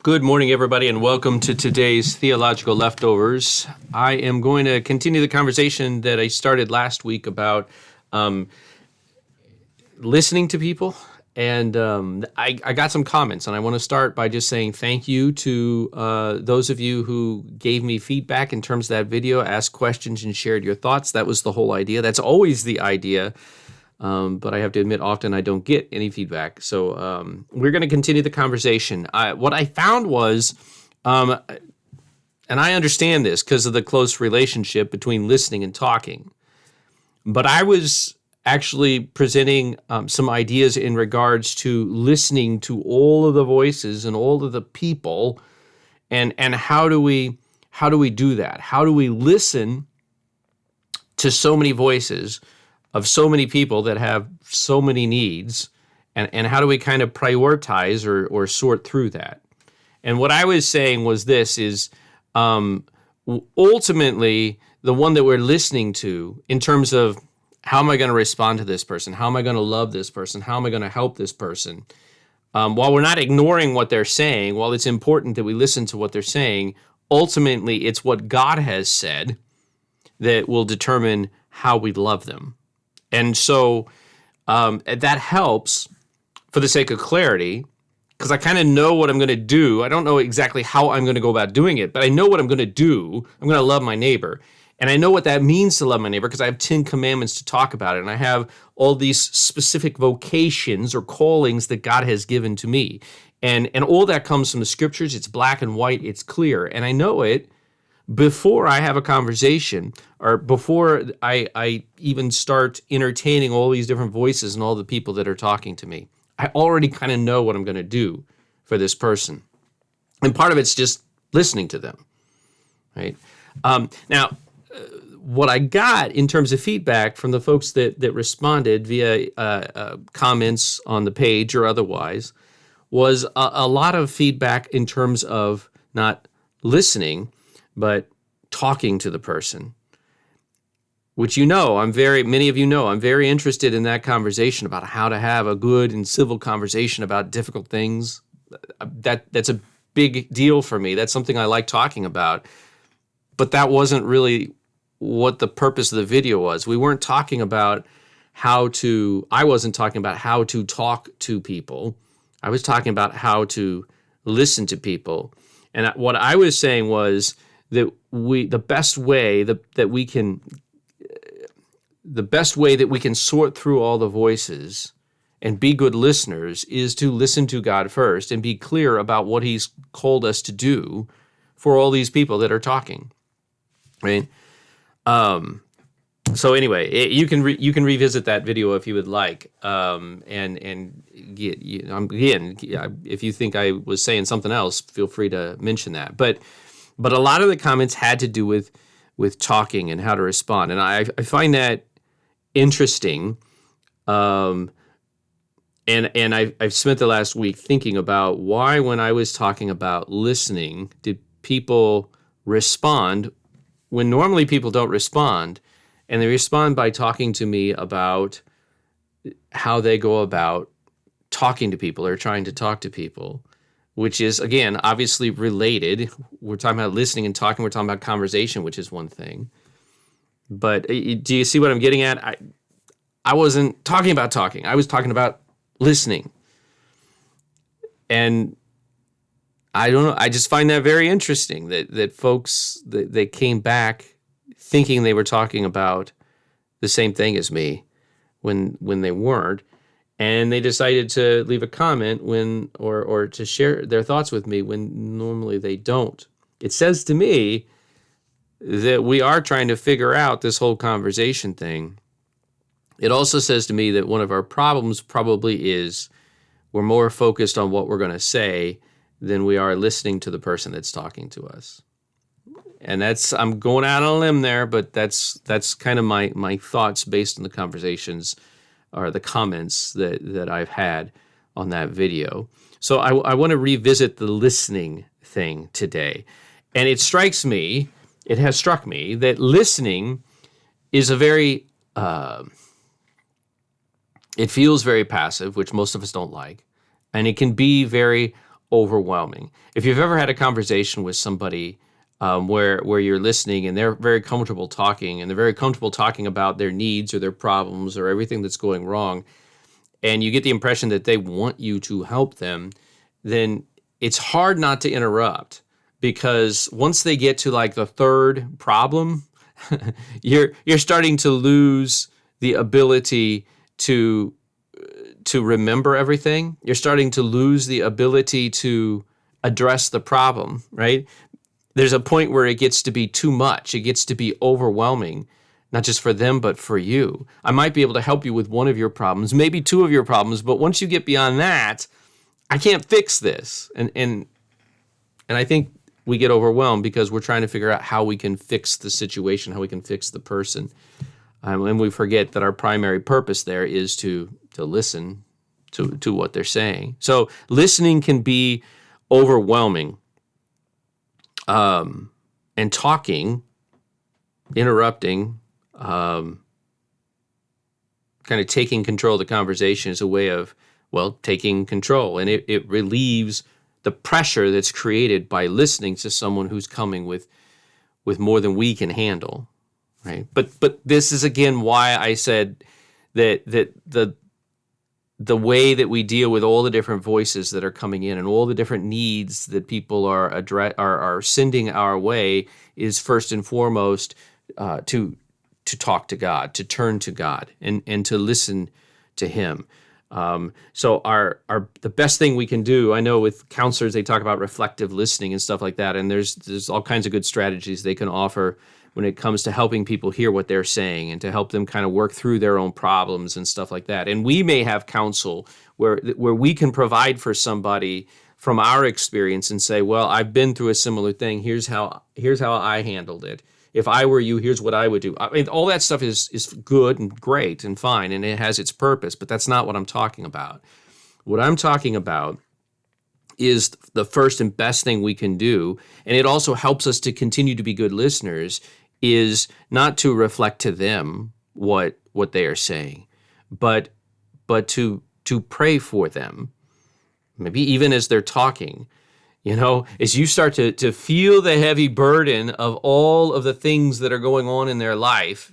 Good morning, everybody, and welcome to today's Theological Leftovers. I am going to continue the conversation that I started last week about listening to people. And I got some comments, and I want to start by just saying thank you to those of you who gave me feedback in terms of that video, asked questions, and shared your thoughts. That was the whole idea. That's always the idea. But I have to admit, often I don't get any feedback. So we're going to continue the conversation. What I found was, and I understand this because of the close relationship between listening and talking, but I was actually presenting some ideas in regards to listening to all of the voices and all of the people, and how do we do that? How do we listen to so many voices of so many people that have so many needs, and how do we kind of prioritize or sort through that? And what I was saying was this is ultimately the one that we're listening to in terms of how am I going to respond to this person? How am I going to love this person? How am I going to help this person? While we're not ignoring what they're saying, while it's important that we listen to what they're saying, ultimately it's what God has said that will determine how we love them. And so that helps for the sake of clarity, because I kind of know what I'm going to do. I don't know exactly how I'm going to go about doing it, but I know what I'm going to do. I'm going to love my neighbor. And I know what that means to love my neighbor because I have 10 commandments to talk about it. And I have all these specific vocations or callings that God has given to me. And all that comes from the scriptures. It's black and white. It's clear. And I know it before I have a conversation or before I even start entertaining all these different voices and all the people that are talking to me. I already kind of know what I'm going to do for this person. And part of it's just listening to them, right? Now, what I got in terms of feedback from the folks that responded via comments on the page or otherwise was a lot of feedback in terms of not listening, but talking to the person, which many of you know, I'm very interested in that conversation about how to have a good and civil conversation about difficult things. That's a big deal for me. That's something I like talking about. But that wasn't really what the purpose of the video was. We weren't talking about I wasn't talking about how to talk to people. I was talking about how to listen to people. And what I was saying was that the best way that we can sort through all the voices and be good listeners is to listen to God first and be clear about what He's called us to do for all these people that are talking. Right? So anyway, you can revisit that video if you would like, and again, if you think I was saying something else, feel free to mention that. But a lot of the comments had to do with talking and how to respond, and I find that interesting. And I've spent the last week thinking about why, when I was talking about listening, did people respond when normally people don't respond, and they respond by talking to me about how they go about talking to people or trying to talk to people, which is, again, obviously related. We're talking about listening and talking. We're talking about conversation, which is one thing. But do you see what I'm getting at? I wasn't talking about talking. I was talking about listening. And I don't know. I just find that very interesting that folks they came back thinking they were talking about the same thing as me when they weren't, and they decided to leave a comment or to share their thoughts with me when normally they don't. It says to me that we are trying to figure out this whole conversation thing. It also says to me that one of our problems probably is we're more focused on what we're going to say than we are listening to the person that's talking to us. And I'm going out on a limb there, but that's kind of my thoughts based on the conversations or the comments that I've had on that video. So I want to revisit the listening thing today. And it has struck me that listening is a very, it feels very passive, which most of us don't like. And it can be very overwhelming. If you've ever had a conversation with somebody where you're listening and they're very comfortable talking and they're very comfortable talking about their needs or their problems or everything that's going wrong, and you get the impression that they want you to help them, then it's hard not to interrupt, because once they get to like the third problem, you're starting to lose the ability to remember everything. You're starting to lose the ability to address the problem, right? There's a point where it gets to be too much. It gets to be overwhelming, not just for them, but for you. I might be able to help you with one of your problems, maybe two of your problems, but once you get beyond that, I can't fix this. And I think we get overwhelmed because we're trying to figure out how we can fix the situation, how we can fix the person. And we forget that our primary purpose there is to listen to what they're saying. So listening can be overwhelming. And talking, interrupting, kind of taking control of the conversation is a way of, well, taking control. And it relieves the pressure that's created by listening to someone who's coming with more than we can handle, right? But this is, again, why I said that the way that we deal with all the different voices that are coming in and all the different needs that people are sending our way is first and foremost to talk to God, to turn to God, and to listen to Him. So the best thing we can do, I know with counselors they talk about reflective listening and stuff like that, and there's all kinds of good strategies they can offer when it comes to helping people hear what they're saying and to help them kind of work through their own problems and stuff like that. And we may have counsel where we can provide for somebody from our experience and say, well, I've been through a similar thing. Here's how I handled it. If I were you, here's what I would do. I mean, all that stuff is good and great and fine, and it has its purpose, but that's not what I'm talking about. What I'm talking about is the first and best thing we can do, and it also helps us to continue to be good listeners, is not to reflect to them what they are saying, but to pray for them, maybe even as they're talking. You know, as you start to feel the heavy burden of all of the things that are going on in their life,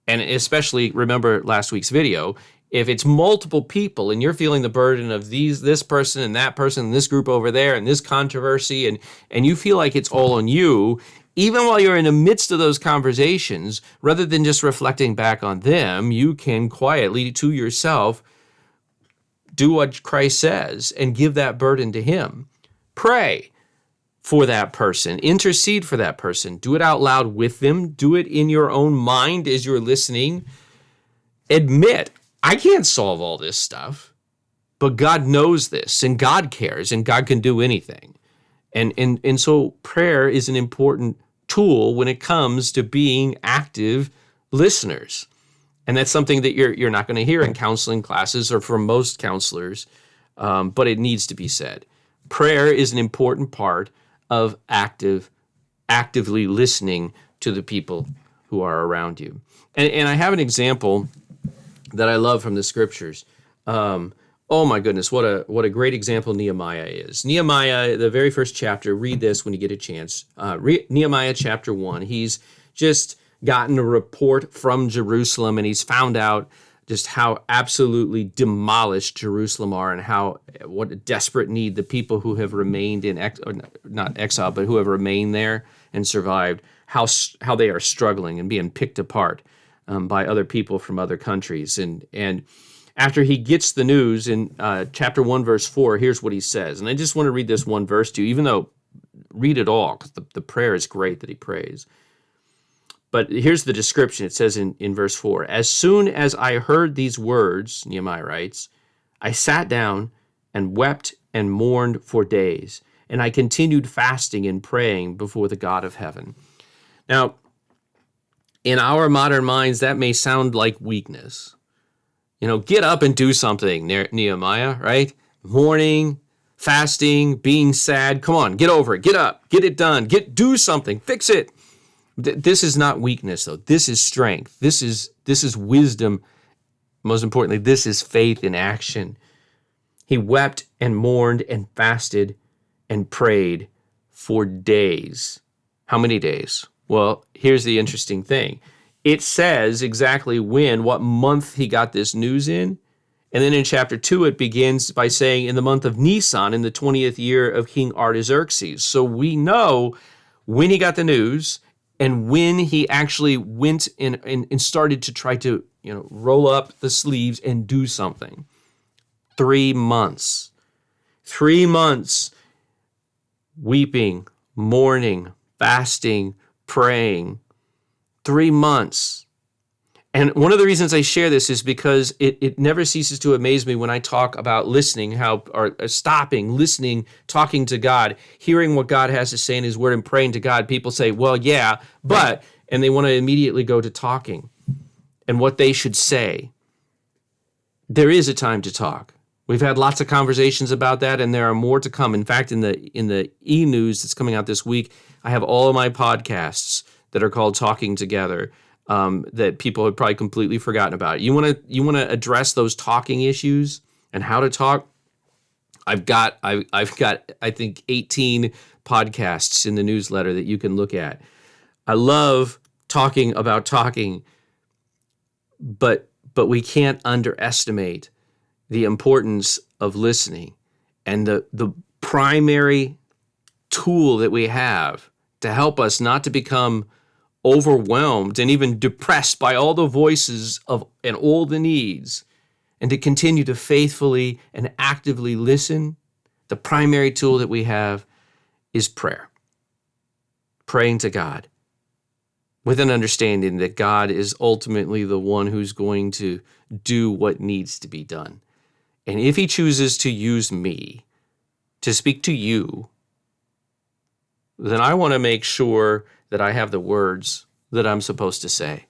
and especially remember last week's video, if it's multiple people and you're feeling the burden of this person and that person and this group over there and this controversy, and you feel like it's all on you, even while you're in the midst of those conversations, rather than just reflecting back on them, you can quietly to yourself do what Christ says and give that burden to Him. Pray for that person. Intercede for that person. Do it out loud with them. Do it in your own mind as you're listening. Admit, I can't solve all this stuff, but God knows this, and God cares, and God can do anything. And so prayer is an important tool when it comes to being active listeners. And that's something that you're not going to hear in counseling classes or from most counselors, but it needs to be said. Prayer is an important part of actively listening to the people who are around you. And I have an example that I love from the scriptures. Oh my goodness, what a great example Nehemiah is. Nehemiah, the very first chapter, read this when you get a chance. Nehemiah chapter 1, he's just gotten a report from Jerusalem, and he's found out just how absolutely demolished Jerusalem are, and what a desperate need the people who have remained in not exile, but who have remained there and survived, how they are struggling and being picked apart by other people from other countries. And after he gets the news in chapter 1, verse 4, here's what he says. And I just want to read this one verse to you, even though read it all, because the prayer is great that he prays. But here's the description. It says in verse 4, as soon as I heard these words, Nehemiah writes, I sat down and wept and mourned for days, and I continued fasting and praying before the God of heaven. Now, in our modern minds, that may sound like weakness. You know, get up and do something, Nehemiah, right? Mourning, fasting, being sad. Come on, get over it. Get up, get it done. Do something, fix it. This is not weakness, though. This is strength. This is wisdom. Most importantly, this is faith in action. He wept and mourned and fasted and prayed for days. How many days? Well, here's the interesting thing. It says exactly when, what month he got this news in. And then in chapter 2, it begins by saying in the month of Nisan, in the 20th year of King Artaxerxes. So we know when he got the news and when he actually went and started to try to, roll up the sleeves and do something. 3 months. 3 months weeping, mourning, fasting, praying. 3 months. And one of the reasons I share this is because it never ceases to amaze me when I talk about listening, or stopping, listening, talking to God, hearing what God has to say in his word and praying to God. People say, well, yeah, but, and they want to immediately go to talking and what they should say. There is a time to talk. We've had lots of conversations about that, and there are more to come. In fact, in the e-news that's coming out this week, I have all of my podcasts that are called Talking Together, that people have probably completely forgotten about. You want to address those talking issues and how to talk? I've got I think 18 podcasts in the newsletter that you can look at. I love talking about talking, but we can't underestimate the importance of listening, and the primary tool that we have to help us not to become overwhelmed and even depressed by all the voices and all the needs, and to continue to faithfully and actively listen. The primary tool that we have is prayer. Praying to God with an understanding that God is ultimately the one who's going to do what needs to be done. And if he chooses to use me to speak to you, then I want to make sure that I have the words that I'm supposed to say.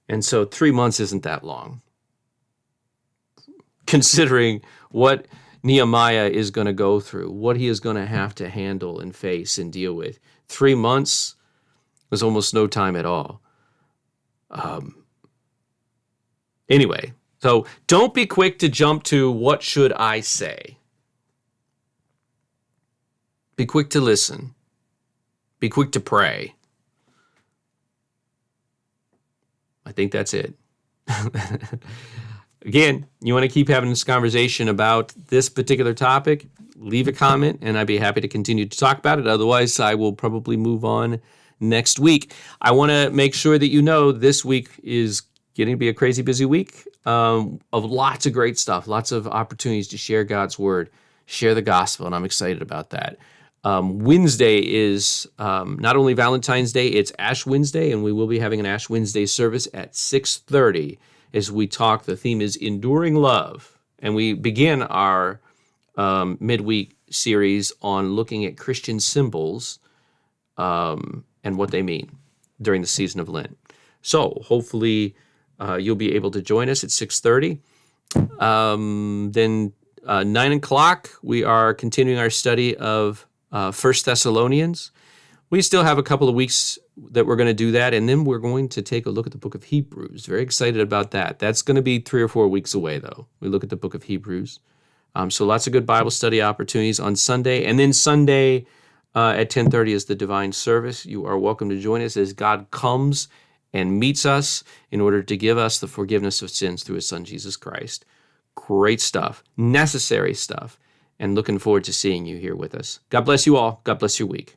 And so 3 months isn't that long, considering what Nehemiah is going to go through, what he is going to have to handle and face and deal with. 3 months was almost no time at all. Anyway, so don't be quick to jump to what should I say. Be quick to listen. Be quick to pray. I think that's it. Again, you want to keep having this conversation about this particular topic, leave a comment, and I'd be happy to continue to talk about it. Otherwise, I will probably move on next week. I want to make sure that you know this week is getting to be a crazy busy week of lots of great stuff, lots of opportunities to share God's word, share the gospel, and I'm excited about that. Wednesday is not only Valentine's Day, it's Ash Wednesday, and we will be having an Ash Wednesday service at 6:30 as we talk. The theme is Enduring Love, and we begin our midweek series on looking at Christian symbols and what they mean during the season of Lent. So hopefully you'll be able to join us at 6:30. Then 9 o'clock, we are continuing our study of 1 Thessalonians. We still have a couple of weeks that we're going to do that, and then we're going to take a look at the book of Hebrews. Very excited about that. That's going to be 3 or 4 weeks away, though. We look at the book of Hebrews. So lots of good Bible study opportunities on Sunday. And then Sunday at 10:30 is the divine service. You are welcome to join us as God comes and meets us in order to give us the forgiveness of sins through his son, Jesus Christ. Great stuff, necessary stuff, and looking forward to seeing you here with us. God bless you all. God bless your week.